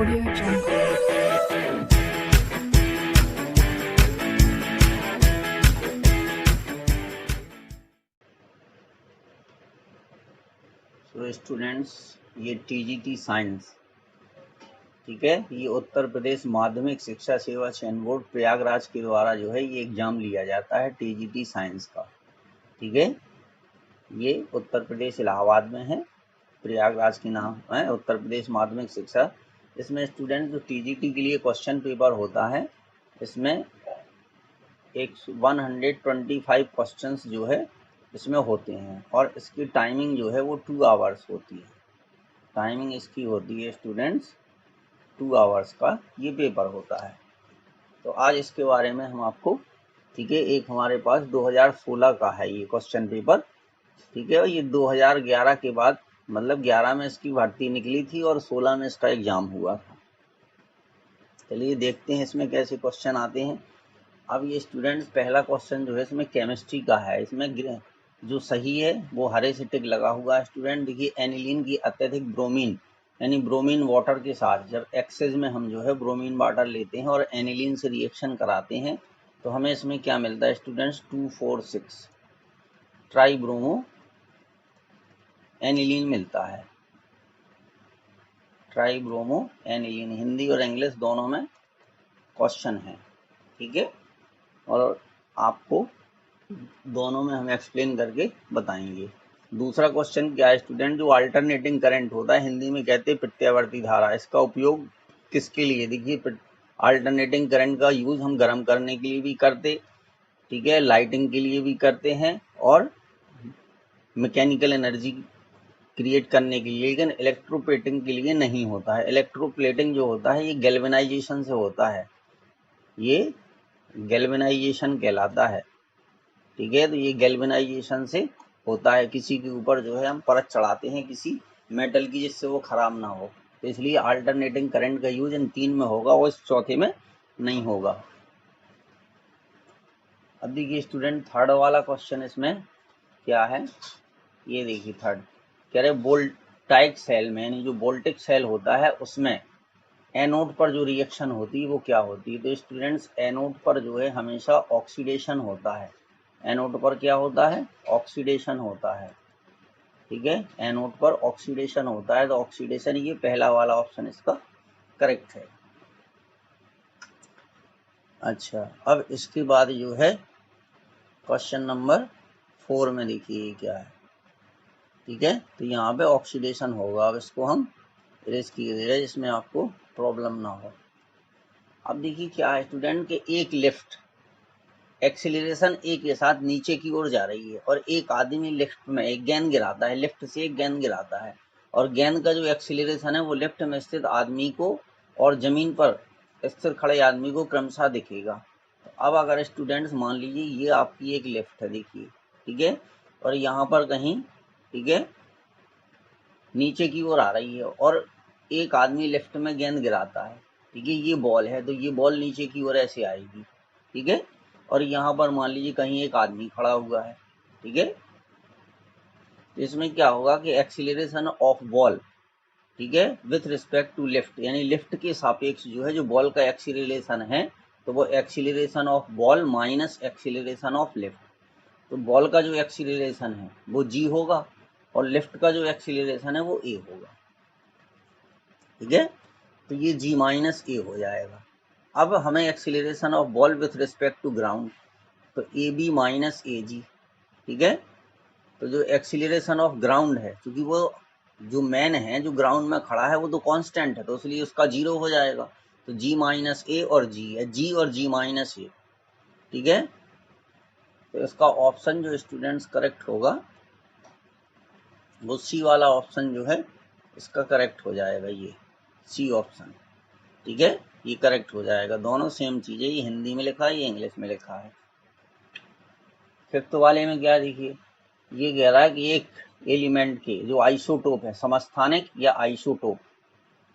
Audio Jungle. तो students, ये TGT science, ठीक है, ये उत्तर प्रदेश माध्यमिक शिक्षा सेवा चयन बोर्ड प्रयागराज के द्वारा जो है ये एग्जाम लिया जाता है टीजीटी साइंस का। ठीक है, ये उत्तर प्रदेश इलाहाबाद में है, प्रयागराज के नाम है उत्तर प्रदेश माध्यमिक शिक्षा। इसमें स्टूडेंट जो टीजीटी के लिए क्वेश्चन पेपर होता है, इसमें 125 क्वेश्चंस जो है इसमें होते हैं और इसकी टाइमिंग जो है वो 2 आवर्स होती है। टाइमिंग इसकी होती है स्टूडेंट्स 2 आवर्स का ये पेपर होता है। तो आज इसके बारे में हम आपको, ठीक है, एक हमारे पास 2016 का है ये क्वेश्चन पेपर, ठीक है, ये 2011 के बाद मतलब 11 में इसकी भर्ती निकली थी और 16 में इसका एग्जाम हुआ था। चलिए देखते हैं इसमें कैसे क्वेश्चन आते हैं। अब ये स्टूडेंट्स पहला क्वेश्चन जो है इसमें केमिस्ट्री का है। इसमें जो सही है वो हरे से टिक लगा हुआ है। स्टूडेंट देखिए, एनिलीन की अत्यधिक ब्रोमीन यानी ब्रोमीन वाटर के साथ जब एक्सेस में हम जो है ब्रोमीन वाटर लेते हैं और एनिलीन से रिएक्शन कराते हैं तो हमें इसमें क्या मिलता है स्टूडेंट्स, 2,4,6 ट्राई ब्रोमो एनिलीन मिलता है। ट्राई ब्रोमो एनिलीन हिंदी और इंग्लिश दोनों में क्वेश्चन है, ठीक है, और आपको दोनों में हम एक्सप्लेन करके बताएंगे। दूसरा क्वेश्चन क्या है स्टूडेंट, जो अल्टरनेटिंग करंट होता है हिंदी में कहते हैं प्रत्यावर्ती धारा, इसका उपयोग किसके लिए? देखिए, अल्टरनेटिंग करंट का यूज हम गर्म करने के लिए भी करते, ठीक है, लाइटिंग के लिए भी करते हैं और मैकेनिकल एनर्जी क्रिएट करने के लिए, लेकिन इलेक्ट्रोप्लेटिंग के लिए नहीं होता है। इलेक्ट्रोप्लेटिंग जो होता है ये गैल्वेनाइजेशन से होता है, ये गैल्वेनाइजेशन कहलाता है, ठीक है। तो ये गैल्वेनाइजेशन से होता है, किसी के ऊपर जो है हम परत चढ़ाते हैं किसी मेटल की जिससे वो खराब ना हो, तो इसलिए अल्टरनेटिंग करंट का यूज इन 3 में होगा और इस चौथे में नहीं होगा। अब देखिए स्टूडेंट, थर्ड वाला क्वेश्चन इसमें क्या है, ये देखिए थर्ड कह रहे वोल्टाइक सेल में, यानी जो वोल्टिक सेल होता है उसमें एनोड पर जो रिएक्शन होती है वो क्या होती है? तो स्टूडेंट्स, एनोड पर जो है हमेशा ऑक्सीडेशन होता है। एनोड पर क्या होता है? ऑक्सीडेशन होता है, ठीक है, एनोड पर ऑक्सीडेशन होता है। तो ऑक्सीडेशन, ये पहला वाला ऑप्शन इसका करेक्ट है। अच्छा, अब इसके बाद जो है क्वेश्चन नंबर 4 में देखिए क्या है, ठीक है, तो यहाँ पे ऑक्सीडेशन होगा। अब इसको हम इरेज किए दे रहे हैं जिसमें आपको प्रॉब्लम ना हो। अब देखिए क्या है स्टूडेंट के एक लिफ्ट एक्सीलरेशन ए के साथ नीचे की ओर जा रही है और एक आदमी लिफ्ट में एक गेंद गिराता है, लिफ्ट से एक गेंद गिराता है और गेंद का जो एक्सीलरेशन है वो लिफ्ट में स्थित आदमी को और जमीन पर स्थिर खड़े आदमी को क्रमशः दिखेगा। तो अब अगर स्टूडेंट्स मान लीजिए ये आपकी एक लिफ्ट है, देखिए, ठीक है, और यहाँ पर कहीं, ठीक है, नीचे की ओर आ रही है और एक आदमी लिफ्ट में गेंद गिराता है, ठीक है, ये बॉल है, तो ये बॉल नीचे की ओर ऐसे आएगी, ठीक है, और यहाँ पर मान लीजिए कहीं एक आदमी खड़ा हुआ है, ठीक है, तो इसमें क्या होगा कि एक्सीलरेशन ऑफ बॉल, ठीक है, विथ रिस्पेक्ट टू लिफ्ट, यानी लिफ्ट के सापेक्ष जो है जो बॉल का एक्सीलरेशन है तो वो acceleration of ball minus acceleration of lift. तो बॉल का जो एक्सीलरेशन है वो जी होगा और लिफ्ट का जो एक्सीलरेशन है वो ए होगा, ठीक है, तो ये जी माइनस ए हो जाएगा। अब हमें acceleration of ball with respect to ground, तो ए बी माइनस ए जी, ठीक है, तो जो एक्सीलरेशन ऑफ ग्राउंड है, क्योंकि वो जो मैन है जो ग्राउंड में खड़ा है वो तो कांस्टेंट है तो इसलिए उसका 0 हो जाएगा, तो जी माइनस ए और जी है, जी और जी माइनस ए, ठीक है, तो इसका ऑप्शन जो स्टूडेंट्स करेक्ट होगा वो सी वाला ऑप्शन जो है इसका करेक्ट हो जाएगा, ये सी ऑप्शन, ठीक है, ये करेक्ट हो जाएगा। दोनों सेम चीज है, ये हिंदी में लिखा है, ये इंग्लिश में लिखा है। फिफ्थ वाले में क्या देखिए, ये कह रहा है कि एक एलिमेंट के जो आइसोटोप है, समस्थानिक या आइसोटोप,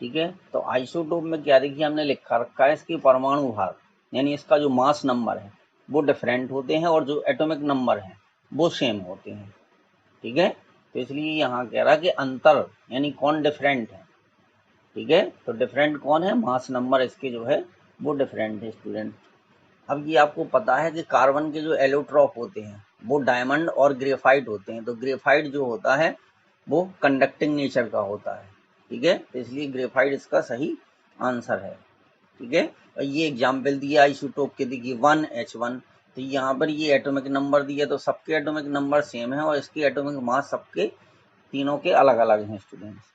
ठीक है, तो आइसोटोप में क्या देखिए हमने लिखा रखा है इसके परमाणु भार, यानी इसका जो मास नंबर है वो डिफरेंट होते हैं और जो एटॉमिक नंबर है वो सेम होते हैं, ठीक है, तो इसलिए यहाँ कह रहा है कि अंतर यानी कौन डिफरेंट है, ठीक है। तो डिफरेंट कौन है, मास नंबर इसके जो है वो डिफरेंट है स्टूडेंट। अब ये आपको पता है कि कार्बन के जो एलोट्रॉप होते हैं वो डायमंड और ग्रेफाइट होते हैं। तो ग्रेफाइट जो होता है वो कंडक्टिंग नेचर का होता है, ठीक है। तो इसलिए ग्रेफाइट इसका सही आंसर है, ठीक है। और ये एग्जाम्पल दिया आइसोटोप के, देखिए 1H1, तो यहाँ पर ये एटॉमिक नंबर दिया, तो सबके एटॉमिक नंबर सेम है और इसके एटॉमिक मास सबके तीनों के अलग अलग हैं स्टूडेंट्स।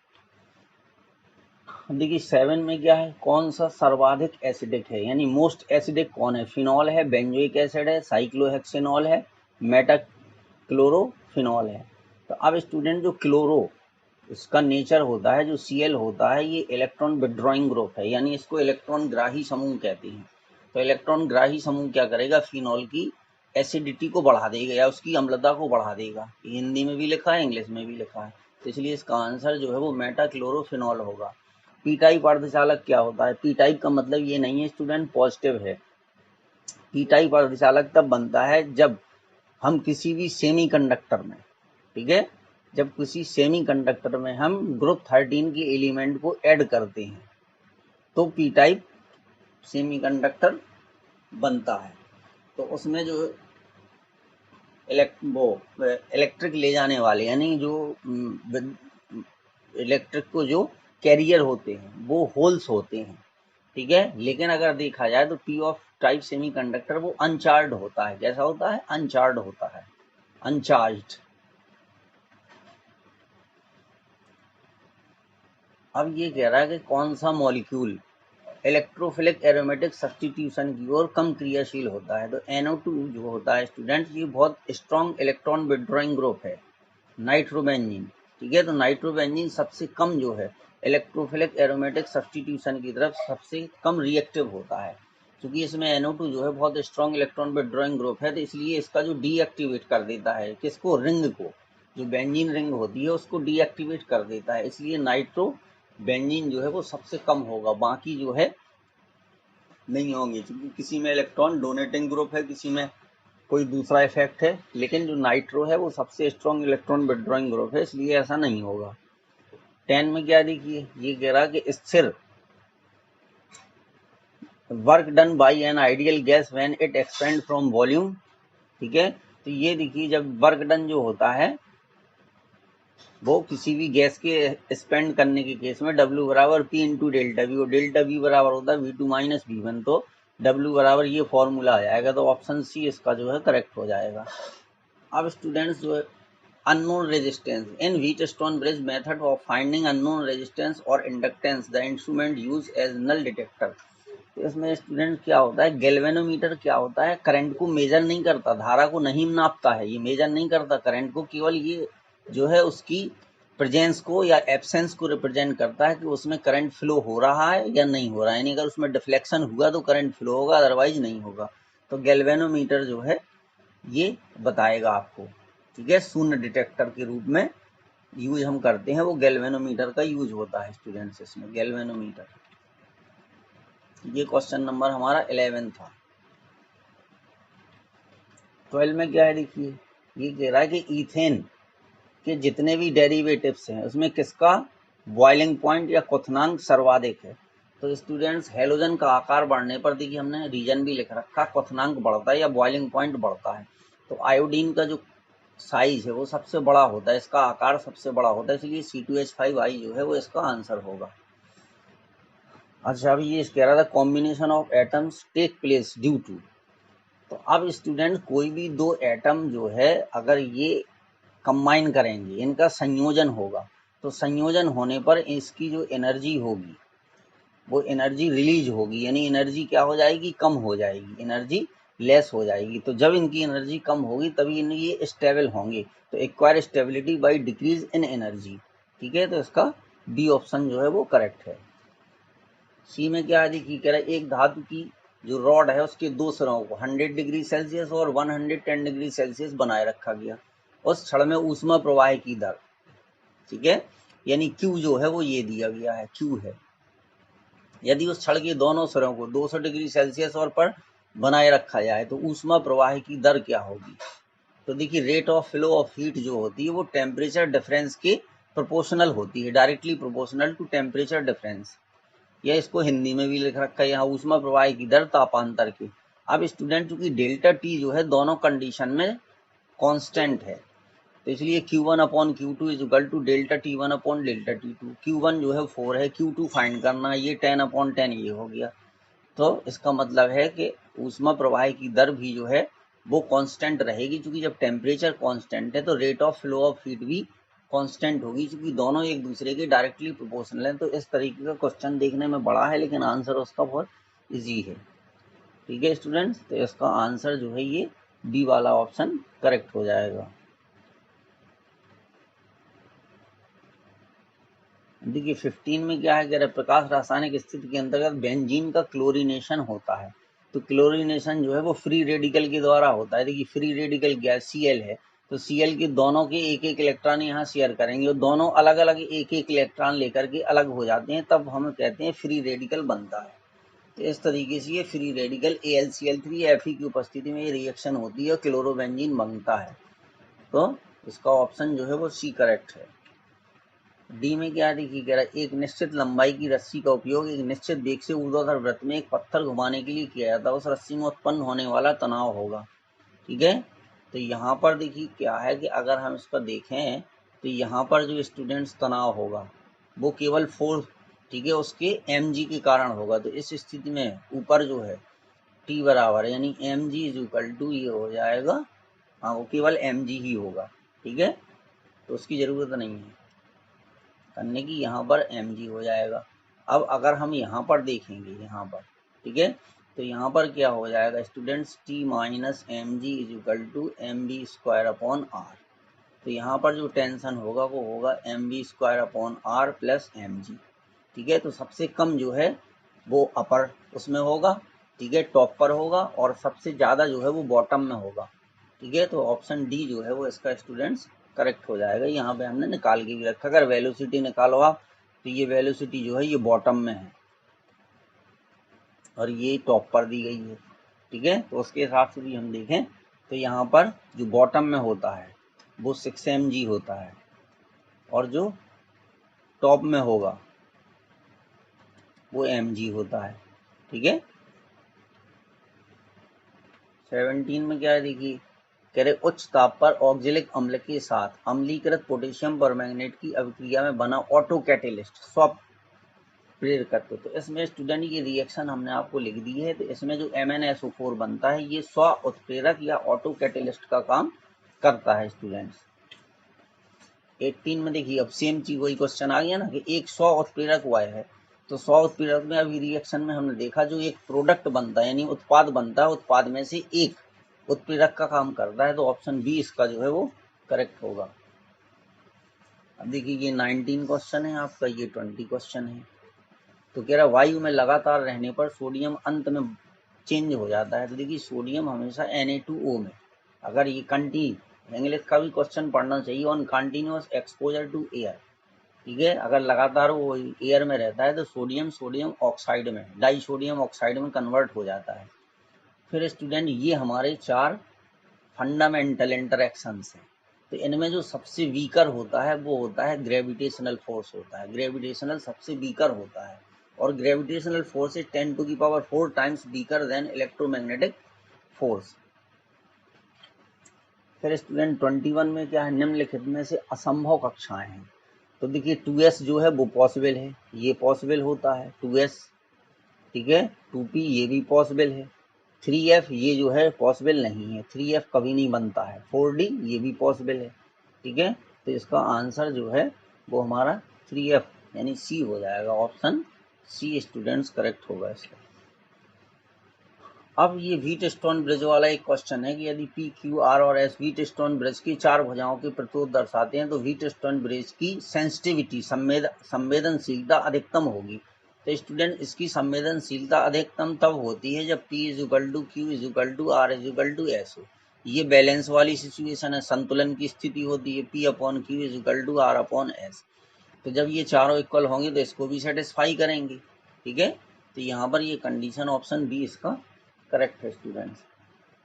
देखिए 7 में क्या है, कौन सा सर्वाधिक एसिडिक है, यानी मोस्ट एसिडिक कौन है, फिनॉल है, बेंजोइक एसिड है, साइक्लोहेक्सेनॉल है, मेटाक्लोरोफिनॉल है। तो अब स्टूडेंट जो क्लोरो इसका नेचर होता है, जो Cl होता है, ये इलेक्ट्रॉन विड्रॉइंग ग्रुप है, यानी इसको इलेक्ट्रॉन ग्राही समूह कहते हैं। तो इलेक्ट्रॉन ग्राही समूह क्या करेगा, फिनॉल की एसिडिटी को बढ़ा देगा या उसकी अम्लता को बढ़ा देगा। हिंदी में भी लिखा है, इंग्लिश में भी लिखा है, तो इसलिए इसका आंसर जो है वो मेटाक्लोरोफिनॉल होगा। पी टाइप अर्धचालक क्या होता है, पी टाइप का मतलब ये नहीं है स्टूडेंट पॉजिटिव है। पी टाइप अर्धचालक तब बनता है जब हम किसी भी सेमीकंडक्टर में, ठीक है, जब किसी सेमीकंडक्टर में हम ग्रुप 13 के एलिमेंट को ऐड करते हैं तो पी टाइप सेमीकंडक्टर बनता है। तो उसमें जो इलेक्ट्रिक ले जाने वाले, यानी जो इलेक्ट्रिक को जो कैरियर होते हैं वो होल्स होते हैं, ठीक है। लेकिन अगर देखा जाए तो पी ऑफ टाइप सेमीकंडक्टर वो अनचार्ज होता है। कैसा होता है, अनचार्ज होता है, अनचार्ज्ड। अब ये कह रहा है कि कौन सा मॉलिक्यूल इलेक्ट्रोफिलिक एरोमेटिक सब्स्टिट्यूशन की ओर कम क्रियाशील होता है। तो NO2 जो होता है स्टूडेंट, ये बहुत स्ट्रॉन्ग इलेक्ट्रॉन विड्रॉइंग ग्रुप है। नाइट्रोबेंजीन, ठीक है, तो नाइट्रोबेंजीन सबसे कम जो है इलेक्ट्रोफिलिक एरोमेटिक सब्स्टिट्यूशन की तरफ सबसे कम रिएक्टिव होता है। क्योंकि इसमें NO2 जो है बहुत स्ट्रॉन्ग इलेक्ट्रॉन विड्रॉइंग ग्रुप है, तो इसलिए इसका जो डीएक्टिवेट कर देता है किसको, रिंग को, जो बेंजीन रिंग होती है उसको डीएक्टिवेट कर देता है। इसलिए नाइट्रो बेंजीन जो है वो सबसे कम होगा, बाकी जो है नहीं होंगे, क्योंकि किसी में इलेक्ट्रॉन डोनेटिंग ग्रुप है, किसी में कोई दूसरा इफेक्ट है, लेकिन जो नाइट्रो है वो सबसे स्ट्रॉन्ग इलेक्ट्रॉन विड्रॉइंग ग्रुप है, इसलिए ऐसा नहीं होगा। 10 में क्या देखिए, ये कह रहा कि स्थिर work done by an ideal gas when it expand from volume, ठीक है। तो ये देखिए जब वर्क डन जो होता है वो किसी भी गैस के स्पेंड करने के केस में W बराबर P into delta we, delta we बराबर होता है V2 माइनस V1, तो W बराबर ये फॉर्मूला आ जाएगा। तो ऑप्शन सी इसका जो है करेक्ट हो जाएगा। अब स्टूडेंट्स जो है unknown resistance, in Wheatstone bridge method of finding unknown resistance और inductance the instrument use as null detector. तो इसमें स्टूडेंट क्या होता है, गैल्वेनोमीटर क्या होता है, करंट को मेजर नहीं करता, धारा को नहीं नापता है, ये मेजर नहीं करता करंट को, केवल ये जो है उसकी प्रेजेंस को या एब्सेंस को रिप्रेजेंट करता है कि उसमें करंट फ्लो हो रहा है या नहीं हो रहा है, यानी अगर उसमें डिफ्लेक्शन हुआ तो करंट फ्लो होगा, अदरवाइज नहीं होगा। तो गैल्वेनोमीटर जो है ये बताएगा आपको, ठीक है। शून्य डिटेक्टर के रूप में यूज हम करते हैं, वो गैल्वेनोमीटर का यूज होता है स्टूडेंट्स इसमें, गैल्वेनोमीटर। ये क्वेश्चन नंबर हमारा 11 था। 12 में क्या है देखिए, ये कह रहा है कि ईथेन के जितने भी डेरिवेटिव्स हैं उसमें किसका बॉइलिंग पॉइंट या क्वथनांक सर्वाधिक है। तो स्टूडेंट्स हैलोजन का आकार बढ़ने पर, देखिए हमने रीजन भी लिख रखा, क्वथनांक बढ़ता है या बॉइलिंग पॉइंट बढ़ता है। तो आयोडीन का जो साइज है वो सबसे बड़ा होता है, इसका आकार सबसे बड़ा होता है, इसलिए C2H5I जो है वो इसका आंसर होगा। अच्छा अभी ये कह रहा था combination of atoms take place due to. तो अब स्टूडेंट कोई भी दो एटम जो है अगर ये कंबाइन करेंगे, इनका संयोजन होगा, तो संयोजन होने पर इसकी जो एनर्जी होगी वो एनर्जी रिलीज होगी, यानी एनर्जी क्या हो जाएगी, कम हो जाएगी, एनर्जी लेस हो जाएगी। तो जब इनकी एनर्जी कम होगी तभी ये स्टेबल होंगे। तो acquire stability by decrease in energy, ठीक है। तो इसका बी ऑप्शन जो है वो करेक्ट है। सी में क्या देखिए, कह रहा है एक धातु की जो रॉड है उसके दो सिरों को 100 डिग्री सेल्सियस और 110 डिग्री सेल्सियस बनाए रखा गया। उस क्षण में ऊष्मा प्रवाह की दर, ठीक है, यानी Q जो है वो ये दिया गया है, Q है। यदि उस क्षण के दोनों सिरों को 200 डिग्री सेल्सियस और पर बनाए रखा जाए तो ऊष्मा प्रवाह की दर क्या होगी। तो देखिए rate of flow of heat जो होती है वो टेम्परेचर डिफरेंस के प्रोपोर्शनल होती है, directly proportional to temperature difference. या इसको हिंदी में भी लिख रखा है यहाँ, ऊष्मा प्रवाह की दर तापांतर की। अब स्टूडेंट चूंकि डेल्टा टी जो है दोनों कंडीशन में कांस्टेंट है, तो इसलिए Q1 upon Q2 is equal to delta T1 upon delta T2। Q1 जो है 4 है, Q2 फाइंड करना है, ये 10 अपॉन 10 ये हो गया। तो इसका मतलब है कि ऊष्मा प्रवाह की दर भी जो है वो कांस्टेंट रहेगी, क्योंकि जब टेम्परेचर कांस्टेंट है तो rate of flow of heat भी कांस्टेंट होगी, क्योंकि दोनों एक दूसरे के डायरेक्टली प्रोपोर्शनल हैं। तो इस तरीके का क्वेश्चन देखने में बड़ा है, लेकिन आंसर उसका बहुत इजी है। ठीक है स्टूडेंट्स, तो इसका आंसर जो है ये बी वाला ऑप्शन करेक्ट हो जाएगा। देखिए 15 में क्या है, कह रहे प्रकाश रासायनिक स्थिति के अंतर्गत बेंजीन का क्लोरीनेशन होता है। तो क्लोरीनेशन जो है वो फ्री रेडिकल के द्वारा होता है। देखिए फ्री रेडिकल क्या है, Cl है, तो Cl के दोनों के एक एक इलेक्ट्रॉन यहाँ शेयर करेंगे और दोनों अलग अलग एक एक इलेक्ट्रॉन लेकर के अलग हो जाते हैं, तब हम कहते हैं फ्री रेडिकल बनता है। तो इस तरीके से ये फ्री रेडिकल AlCl3 Fe की उपस्थिति में ये रिएक्शन होती है और क्लोरोबेंजीन बनता है। तो इसका ऑप्शन जो है वो सी करेक्ट है। डी में क्या देखिए, कह रहा है एक निश्चित लंबाई की रस्सी का उपयोग एक निश्चित वेग से ऊर्ध्वाधर वृत्त में एक पत्थर घुमाने के लिए किया जाता है, उस रस्सी में उत्पन्न होने वाला तनाव होगा। ठीक है, तो यहाँ पर देखिए क्या है कि अगर हम इसका देखें तो यहाँ पर जो स्टूडेंट्स तनाव होगा वो केवल फोर्स, ठीक है, उसके mg के कारण होगा। तो इस स्थिति में ऊपर जो है T बराबर यानी mg इज इक्वल टू ये हो जाएगा, हाँ वो केवल mg ही होगा। ठीक है, तो उसकी जरूरत नहीं है करने की, यहाँ पर mg हो जाएगा। अब अगर हम यहाँ पर देखेंगे यहाँ पर, ठीक है, तो यहाँ पर क्या हो जाएगा students, T minus m g is equal to m b square upon r. तो यहाँ पर जो टेंशन होगा वो होगा m b square upon r plus m g. ठीक है, तो सबसे कम जो है वो अपर उसमें होगा, ठीक है, टॉप पर होगा, और सबसे ज़्यादा जो है वो बॉटम में होगा। ठीक है, तो ऑप्शन डी जो है वो इसका स्टूडेंट्स करेक्ट हो जाएगा। यहाँ पे हमने निकाल के भी रखा, अगर वेलोसिटी निकालो आप तो ये वेलोसिटी जो है ये बॉटम में है और ये टॉप पर दी गई है। ठीक है, तो उसके हिसाब से भी हम देखें तो यहाँ पर जो बॉटम में होता है वो 6 mg होता है और जो टॉप में होगा वो mg होता है। ठीक है, 17 में क्या है देखिए, कह रहे उच्च ताप पर ऑक्जेलिक अम्ल के साथ अम्लीकृत पोटेशियम परमैंगनेट की अभिक्रिया में बना ऑटो कैटेलिस्ट स्व प्रेरक। तो इसमें स्टूडेंट ये रिएक्शन हमने आपको लिख दी है। तो इसमें जो MnSO4 बनता है ये स्व उत्प्रेरक या ऑटो कैटेलिस्ट का काम करता है स्टूडेंट्स। 18 में देखिए अब सेम चीज वही क्वेश्चन आ गया ना कि एक स्व उत्प्रेरक वाय है, तो स्व उत्प्रेरक में अभी रिएक्शन में हमने देखा जो एक प्रोडक्ट बनता है यानी उत्पाद बनता है, उत्पाद में से एक उत्प्रेरक का काम करता है। तो ऑप्शन बी इसका जो है वो करेक्ट होगा। अब देखिए ये 19 क्वेश्चन है आपका, ये 20 क्वेश्चन है। तो कह रहा वायु में लगातार रहने पर सोडियम अंत में चेंज हो जाता है। तो देखिए सोडियम हमेशा Na2O में, अगर ये इंग्लिश का भी क्वेश्चन पढ़ना चाहिए on continuous exposure to air. ठीक है, अगर लगातार वो एयर में रहता है तो सोडियम ऑक्साइड में, डाई सोडियम ऑक्साइड में कन्वर्ट हो जाता है। फिर स्टूडेंट ये हमारे 4 फंडामेंटल इंटरेक्शंस हैं। तो इनमें जो सबसे वीकर होता है वो होता है ग्रेविटेशनल फोर्स होता है, ग्रेविटेशनल सबसे वीकर होता है, और gravitational force is 10⁴ times weaker then electromagnetic force. फिर स्टूडेंट 21 में क्या है, निम्नलिखित में से असंभव कक्षाएं हैं। तो देखिए 2s जो है वो पॉसिबल है, ये पॉसिबल होता है 2s। ठीक है, 2p ये भी पॉसिबल है, 3f ये जो है पॉसिबल नहीं है, 3f कभी नहीं बनता है, 4d ये भी पॉसिबल है। ठीक है, तो इसका आंसर जो है वो हमारा 3f यानी सी हो जाएगा, ऑप्शन सी स्टूडेंट्स करेक्ट होगा इसका। अब ये व्हीट स्टोन ब्रिज वाला एक क्वेश्चन है कि यदि पी क्यू आर और एस व्हीट स्टोन ब्रिज की 4 भुजाओं के प्रतिरोध दर्शाते हैं तो व्हीट स्टोन ब्रिज की सेंसिटिविटी संवेदनशीलता अधिकतम होगी। तो स्टूडेंट इसकी संवेदनशीलता अधिकतम तब होती है जब P is equal to Q is equal to R is equal to S हो। ये बैलेंस वाली सिचुएशन है, संतुलन की स्थिति होती है, P upon Q is equal to R upon S. तो जब ये चारों इक्वल होंगे तो इसको भी सेटिस्फाई करेंगे। ठीक है, तो यहाँ पर ये कंडीशन ऑप्शन बी इसका करेक्ट है स्टूडेंट्स।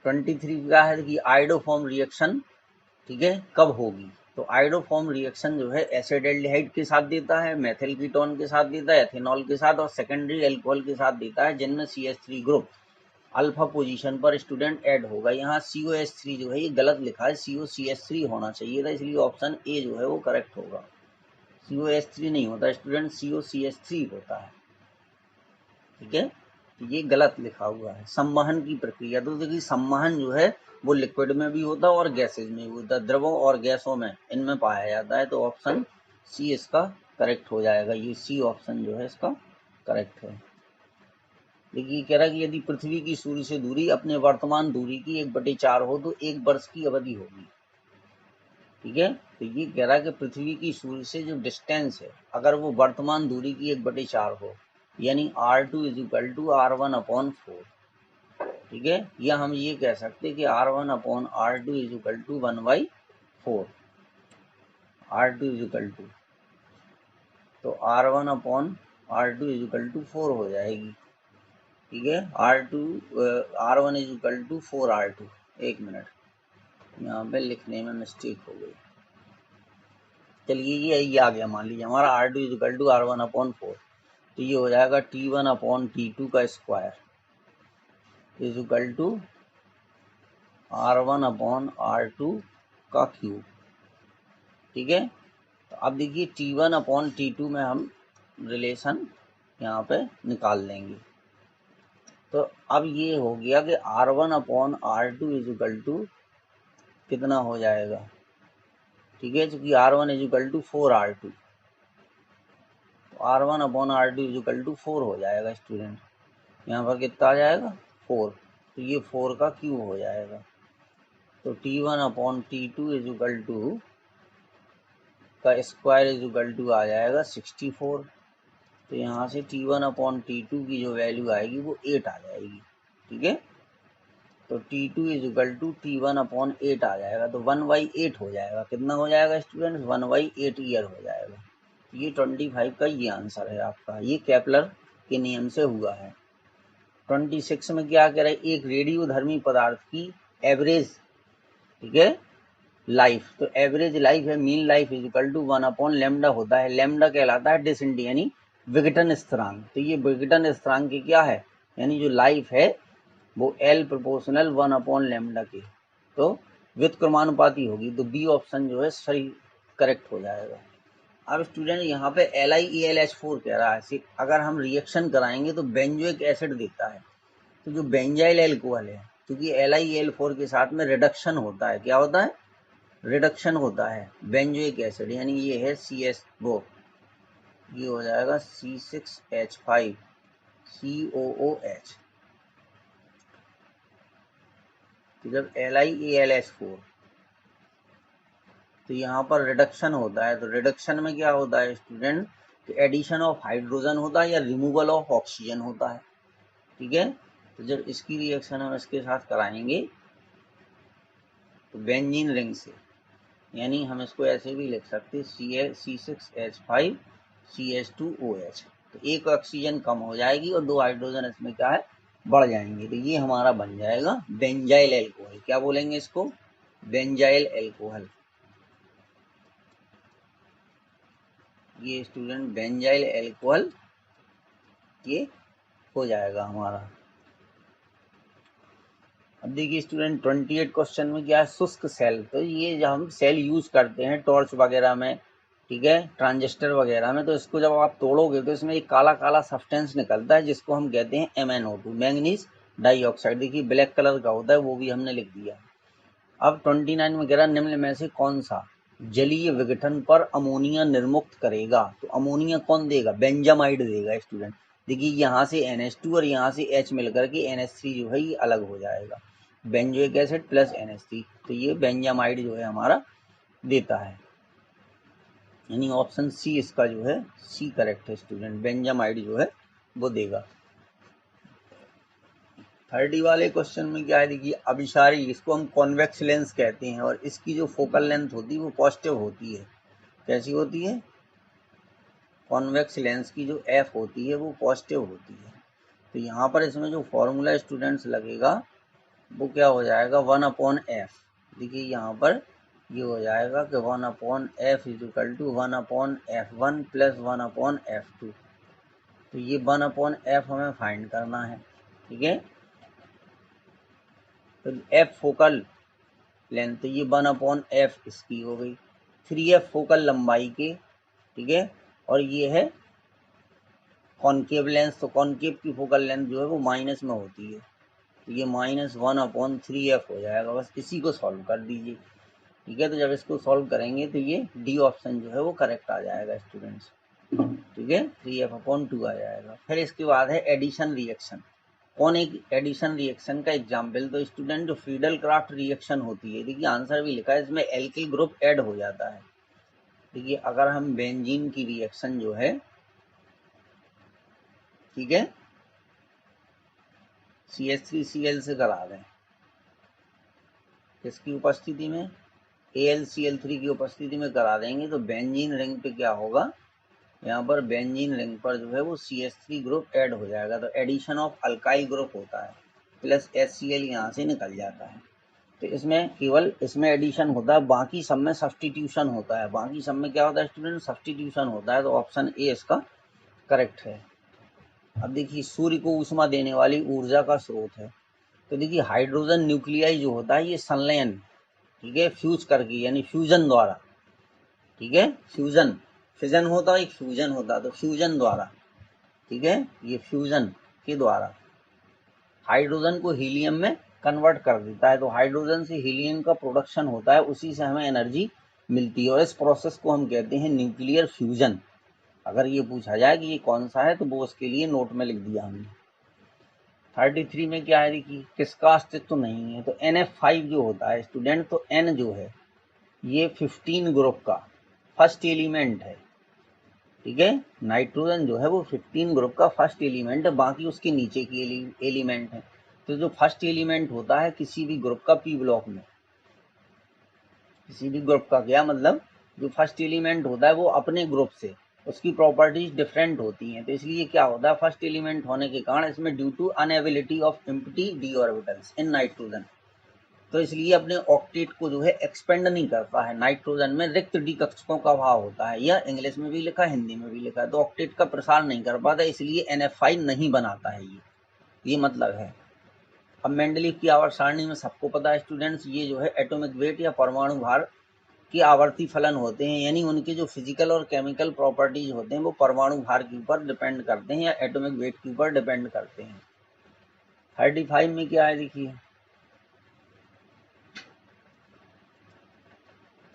23 क्या है कि आइडोफॉर्म रिएक्शन, ठीक है, कब होगी। तो आयोडोफॉर्म रिएक्शन जो है एसिडल्डिहाइड के साथ देता है, मेथिल कीटोन के साथ देता है, एथेनॉल के साथ और सेकेंडरी अल्कोहल के साथ देता है, जिनमें CH3 ग्रुप अल्फा पोजीशन पर स्टूडेंट ऐड होगा। यहाँ COH3 जो है ये गलत लिखा है, COCH3 होना चाहिए था, इसलिए ऑप्शन ए जो है वो करेक्ट होगा। COH3 नहीं होता स्टूडेंट, COCH3 होता है। ठीक है, ये गलत लिखा हुआ है। संवहन की प्रक्रिया, तो देखिए संवहन जो है वो लिक्विड में भी होता है और गैसेज में भी होता है, द्रवों और गैसों में इनमें पाया जाता है। तो ऑप्शन सी इसका करेक्ट हो जाएगा। ये सी ऑप्शन जो है इसका करेक्ट है। देखिए कह रहा है कि यदि पृथ्वी की सूर्य से दूरी अपने वर्तमान दूरी की 1/4 हो तो 1 वर्ष की अवधि होगी। ठीक है, तो ये कह रहा है कि पृथ्वी की सूर्य से जो डिस्टेंस है अगर वो वर्तमान दूरी की 1/4 हो, यानी R2 = R1/4। ठीक है, या हम ये कह सकते हैं कि R1/R2 = 1/4। R2 तो R1/R2 4 हो जाएगी। ठीक है, R1 = 4R2। एक मिनट, यहाँ पे लिखने में मिस्टेक हो गई। चलिए ये आ गया, मान लीजिए हमारा R2 = R1/4, तो ये हो जाएगा T1/T2 का स्क्वायर = R1/R2 का क्यूब। ठीक है, तो अब देखिए T1/T2 में हम रिलेशन यहाँ पे निकाल लेंगे। तो अब ये हो गया कि R1/R2 कितना हो जाएगा। ठीक है, क्योंकि R1 = 4R2, तो R1/R2 4 हो जाएगा स्टूडेंट। यहाँ पर कितना आ जाएगा 4, तो ये 4 का क्यूब हो जाएगा। तो T1/T2 का स्क्वायर आ जाएगा 64। तो यहाँ से T1/T2 की जो वैल्यू आएगी वो 8 आ जाएगी। ठीक है, तो T2 = T1/8 आ जाएगा, तो 1/8 हो जाएगा। कितना हो जाएगा स्टूडेंट, 1/8 ईयर हो जाएगा। ये 25 का ये आंसर है आपका, ये केपलर के नियम से हुआ है। 26 में क्या कह रहे हैं, एक रेडियोधर्मी पदार्थ की एवरेज, ठीक है, लाइफ, तो एवरेज लाइफ है मीन लाइफ = 1/λ होता है। लैम्डा कहलाता है डिसेंटी यानी विघटन स्थिरांक। तो ये विघटन स्थिरांक क्या है, यानी जो लाइफ है वो L प्रोपोर्शनल 1/λ के, तो व्युत्क्रमानुपाती होगी। तो बी ऑप्शन जो है सही करेक्ट हो जाएगा। अब स्टूडेंट यहाँ पे LiAlH4 कह रहा है, अगर हम रिएक्शन कराएंगे तो बेंजोइक एसिड देता है। तो जो बेंजाइल एल्कोहल है, क्योंकि LiAl4 के साथ में रिडक्शन होता है, क्या होता है, रिडक्शन होता है बेंजोइक एसिड, यानी ये है CS वो, ये हो जाएगा C6H5COOH। तो जब LiAlH4 तो यहाँ पर रिडक्शन होता है, तो रिडक्शन में क्या होता है स्टूडेंट, एडिशन ऑफ हाइड्रोजन होता है या रिमूवल ऑफ ऑक्सीजन होता है। ठीक है, तो जब इसकी रिएक्शन हम इसके साथ कराएंगे तो बेंजीन रिंग से, यानी हम इसको ऐसे भी लिख सकते C6H5CH2OH, तो एक ऑक्सीजन कम हो जाएगी और 2 हाइड्रोजन इसमें क्या है बढ़ जाएंगे। तो ये हमारा बन जाएगा बेंजाइल एल्कोहल। क्या बोलेंगे इसको, बेंजाइल एल्कोहल। ये स्टूडेंट बेंजाइल एल्कोहल ये हो जाएगा हमारा। अब देखिए स्टूडेंट 28 क्वेश्चन में क्या है, शुष्क सेल। तो ये जब हम सेल यूज करते हैं टॉर्च वगैरह में, ठीक है, ट्रांजिस्टर वगैरह में, तो इसको जब आप तोड़ोगे तो इसमें एक काला काला सब्सटेंस निकलता है जिसको हम कहते हैं MnO2, मैंगनीज डाइऑक्साइड। देखिए ब्लैक कलर का होता है, वो भी हमने लिख दिया। अब 29 में कह रहा निम्न में से कौन सा जलीय विघटन पर अमोनिया निर्मुक्त करेगा। तो अमोनिया कौन देगा, बेंजामाइड देगा स्टूडेंट। देखिए यहाँ से NH2 और यहाँ से H मिलकर के NH3 जो है ये अलग हो जाएगा, बेंजोइक एसिड प्लस NH3, तो ये बेंजामाइड जो है हमारा देता है, यानी ऑप्शन सी इसका जो है सी करेक्ट है स्टूडेंट, बेंजामाइड जो है वो देगा। 30 वाले क्वेश्चन में क्या है, देखिए अभिसारी, इसको हम कॉन्वेक्स लेंस कहते हैं और इसकी जो फोकल लेंथ होती है वो पॉजिटिव होती है। कैसी होती है, कॉन्वेक्स लेंस की जो F होती है वो पॉजिटिव होती है। तो यहाँ पर इसमें जो फॉर्मूला स्टूडेंट्स लगेगा वो क्या हो जाएगा 1/f। देखिए यहाँ पर ये हो जाएगा कि 1/f is equal to 1/f1 plus 1/f2। तो ये 1/f हमें फाइंड करना है, ठीक है। तो f फोकल लेंथ, तो ये 1/f इसकी हो गई, 3f फोकल लंबाई के, ठीक है। और ये है कॉनकेव लेंस, तो कॉनकेव की फोकल लेंथ जो है वो माइनस में होती है, तो ये -1/3f हो जाएगा। बस इसी को सॉल्व कर दीजिए, ठीक है। तो जब इसको सॉल्व करेंगे तो ये डी ऑप्शन जो है वो करेक्ट आ जाएगा स्टूडेंट्स, ठीक है। 3f/2 आ जाएगा। फिर इसके बाद है एडिशन रिएक्शन। कौन एक एडिशन रिएक्शन का एग्जाम्पल, तो स्टूडेंट जो फ्रीडल क्राफ्ट रिएक्शन होती है, देखिए आंसर भी लिखा है, इसमें एल्किल ग्रुप ऐड हो जाता है। देखिए अगर हम बेंजीन की रिएक्शन जो है, ठीक है, CH3Cl से करा दें, किसकी उपस्थिति में, AlCl3 की उपस्थिति में करा देंगे, तो बेंजीन रिंग पे क्या होगा, यहाँ पर बेंजीन रिंग पर जो है वो CH3 ग्रुप ऐड हो जाएगा। तो एडिशन ऑफ अल्काइल ग्रुप होता है, प्लस HCl यहाँ से निकल जाता है। तो इसमें केवल इसमें एडिशन होता है, बाकी सब में सब्स्टिट्यूशन होता है। बाकी सब में क्या होता है स्टूडेंट, सब्स्टिट्यूशन होता है। तो ऑप्शन ए इसका करेक्ट है। अब देखिए सूर्य को ऊष्मा देने वाली ऊर्जा का स्रोत है, तो देखिए हाइड्रोजन न्यूक्लियाई जो होता है ये संलयन, ठीक है, फ्यूज करके, यानी फ्यूजन द्वारा, ठीक है, फ्यूजन, फिजन होता है, एक फ्यूजन होता है, तो फ्यूजन द्वारा, ठीक है, ये फ्यूजन के द्वारा हाइड्रोजन को हीलियम में कन्वर्ट कर देता है। तो हाइड्रोजन से हीलियम का प्रोडक्शन होता है, उसी से हमें एनर्जी मिलती है, और इस प्रोसेस को हम कहते हैं न्यूक्लियर फ्यूजन। अगर ये पूछा जाए कि ये कौन सा है, तो वो उसके लिए नोट में लिख दिया हमने। 33 में क्या है, देखिए किसका अस्तित्व तो नहीं है, तो NF5 जो होता है स्टूडेंट, तो N जो है ये 15 ग्रुप का फर्स्ट एलिमेंट है, ठीक है। नाइट्रोजन जो है वो 15 ग्रुप का फर्स्ट एलिमेंट है, बाकी उसके नीचे की एलिमेंट है। तो जो फर्स्ट एलिमेंट होता है किसी भी ग्रुप का P ब्लॉक में, किसी भी ग्रुप का क्या मतलब, जो फर्स्ट एलिमेंट होता है वो अपने ग्रुप से उसकी प्रॉपर्टीज डिफरेंट होती हैं। तो इसलिए क्या होता है, फर्स्ट एलिमेंट होने के कारण इसमें due to inability of empty D orbitals in nitrogen, तो इसलिए अपने ऑक्टेट को जो है एक्सपेंड नहीं करता है। नाइट्रोजन में रिक्त डी कक्षकों का अभाव होता है, यह इंग्लिश में भी लिखा है, हिंदी में भी लिखा है। तो ऑक्टेट का प्रसार नहीं कर पाता, इसलिए NF5 नहीं बनाता है ये मतलब है। अब मेंडलीव की आवर्त सारणी में सबको पता है स्टूडेंट्स, ये जो है एटॉमिक वेट या परमाणु भार की आवर्ती फलन होते हैं, यानी उनके जो फिजिकल और केमिकल प्रॉपर्टीज होते हैं वो परमाणु भार के ऊपर डिपेंड करते हैं या एटॉमिक वेट के ऊपर डिपेंड करते हैं। 35 में क्या है, देखिए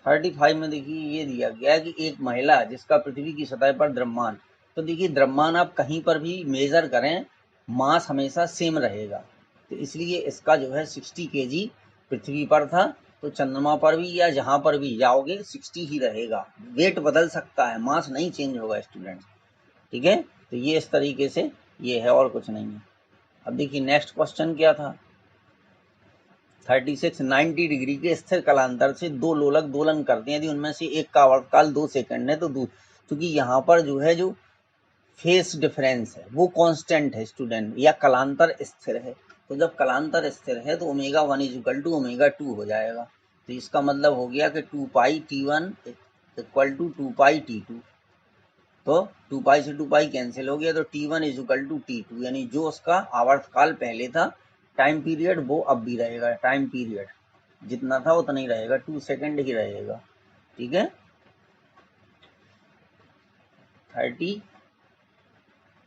35 में देखिए ये दिया गया है कि एक महिला जिसका पृथ्वी की सतह पर द्रव्यमान, तो देखिए द्रव्यमान आप कहीं पर भी मेजर करें, मास हमेशा सेम रहेगा। तो इसलिए इसका जो है 60 kg पृथ्वी पर था, तो चंद्रमा पर भी या जहां पर भी जाओगे 60 ही रहेगा। वेट बदल सकता है, मास नहीं चेंज होगा स्टूडेंट, ठीक है। तो ये इस तरीके से ये है, और कुछ नहीं है। अब देखिए नेक्स्ट क्वेश्चन क्या था, 36 90 डिग्री के स्थिर कलांतर से दो लोलक दोलन करते हैं, यदि उनमें से एक का आवर्तकाल 2 सेकंड है, तो क्योंकि यहाँ पर जो है जो फेस डिफरेंस है वो कांस्टेंट है स्टूडेंट, या कलांतर स्थिर है। तो जब कलांतर स्थिर है तो ω1 = ω2 हो जाएगा। तो इसका मतलब हो गया कि 2πt1 = 2πt2, तो 2π से 2π कैंसिल हो गया, तो t1 = t2, यानी जो उसका आवर्तकाल पहले था टाइम पीरियड वो अब भी रहेगा, टाइम पीरियड जितना था उतना ही रहेगा, 2 सेकंड ही रहेगा, ठीक है।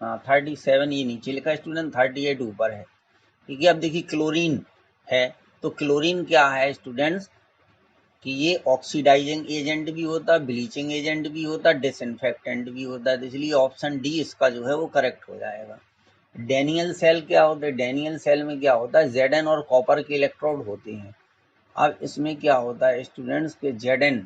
37 ये नीचे लिखा है स्टूडेंट, 38 ऊपर है, ठीक है। अब देखिए क्लोरीन है, तो क्लोरीन क्या है स्टूडेंट्स कि ये ऑक्सीडाइजिंग एजेंट भी होता है, ब्लीचिंग एजेंट भी होता है, डिसइंफेक्टेंट भी होता है। तो इसलिए ऑप्शन डी इसका जो है वो करेक्ट हो जाएगा। डैनियल सेल क्या होता है, डैनियल सेल में क्या होता है, Zn और कॉपर के इलेक्ट्रोड होते हैं। अब इसमें क्या होता है स्टूडेंट्स के Zn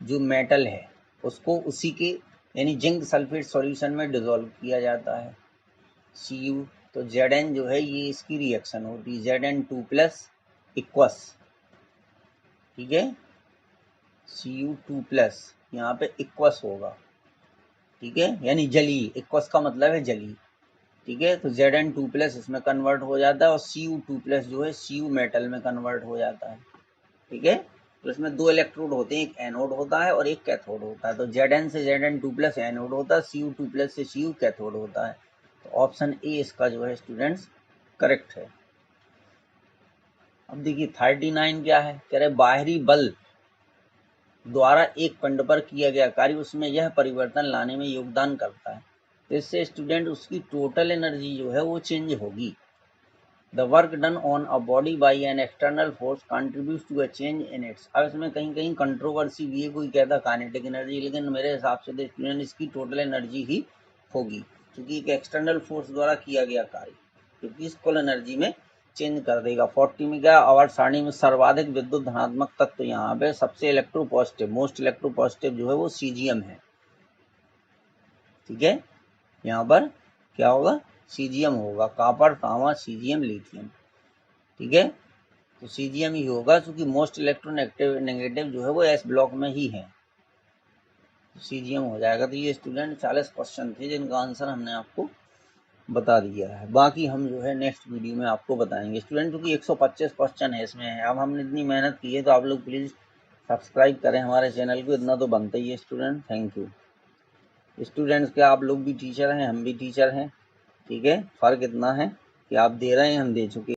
जो मेटल है उसको उसी के यानी जिंक सल्फेट सॉल्यूशन में डिसॉल्व किया जाता है, Cu, तो Zn जो है ये इसकी रिएक्शन होती है, Zn2+ इक्वस, ठीक है, Cu2+, यहाँ पे इक्वस होगा, ठीक है, यानी जली, इक्वस का मतलब है जली, ठीक है। तो Zn2+ इसमें कन्वर्ट हो जाता है, और Cu2+ जो है Cu मेटल में कन्वर्ट हो जाता है, ठीक है। तो इसमें 2 इलेक्ट्रोड होते हैं, एक एनोड होता है और एक कैथोड होता है। तो Zn से Zn2 प्लस एनोड होता है, Cu2 प्लस से Cu कैथोड होता है। तो ऑप्शन ए इसका जो है स्टूडेंट्स करेक्ट है। अब देखिए 39 क्या है, कह रहे बाहरी बल द्वारा एक पिंड पर किया गया कार्य उसमें यह परिवर्तन लाने में योगदान करता है। तो इससे स्टूडेंट उसकी टोटल एनर्जी जो है वो चेंज होगी। The work done on a body by an external force contribute to a change in its. अब इसमें कहीं कहीं कंट्रोवर्सी भी है, कोई कहता काइनेटिक एनर्जी, लेकिन मेरे हिसाब से स्टूडेंट इसकी टोटल एनर्जी ही होगी, क्योंकि एक एक्सटर्नल फोर्स द्वारा किया गया कार्य, क्योंकि इस कुल एनर्जी में चेंज कर देगा। 40 में क्या, आवर्त सारणी में सर्वाधिक विद्युत धनात्मक तत्व यहाँ पे सबसे इलेक्ट्रोपॉजिटिव, मोस्ट इलेक्ट्रोपॉजिटिव जो है वो सीजियम है। ठीक है, यहाँ पर क्या होगा, सीजियम होगा, कॉपर, तांबा, सीजियम, लिथियम। ठीक है, तो सीजियम ही होगा, क्योंकि मोस्ट इलेक्ट्रोनेगेटिव जो है वो एस ब्लॉक में ही है, तो सीजियम हो जाएगा। तो ये स्टूडेंट 40 क्वेश्चन थे जिनका आंसर हमने आपको बता दिया है। बाकी हम जो है नेक्स्ट वीडियो में आपको बताएंगे स्टूडेंट, क्योंकि 125 क्वेश्चन है इसमें है। अब हमने इतनी मेहनत की है तो आप लोग प्लीज़ सब्सक्राइब करें हमारे चैनल को, इतना तो बनता ही है स्टूडेंट। Thank you students. क्या आप लोग भी टीचर हैं, हम भी टीचर हैं। ठीक है, फ़र्क इतना है कि आप दे रहे हैं, हम दे चुके।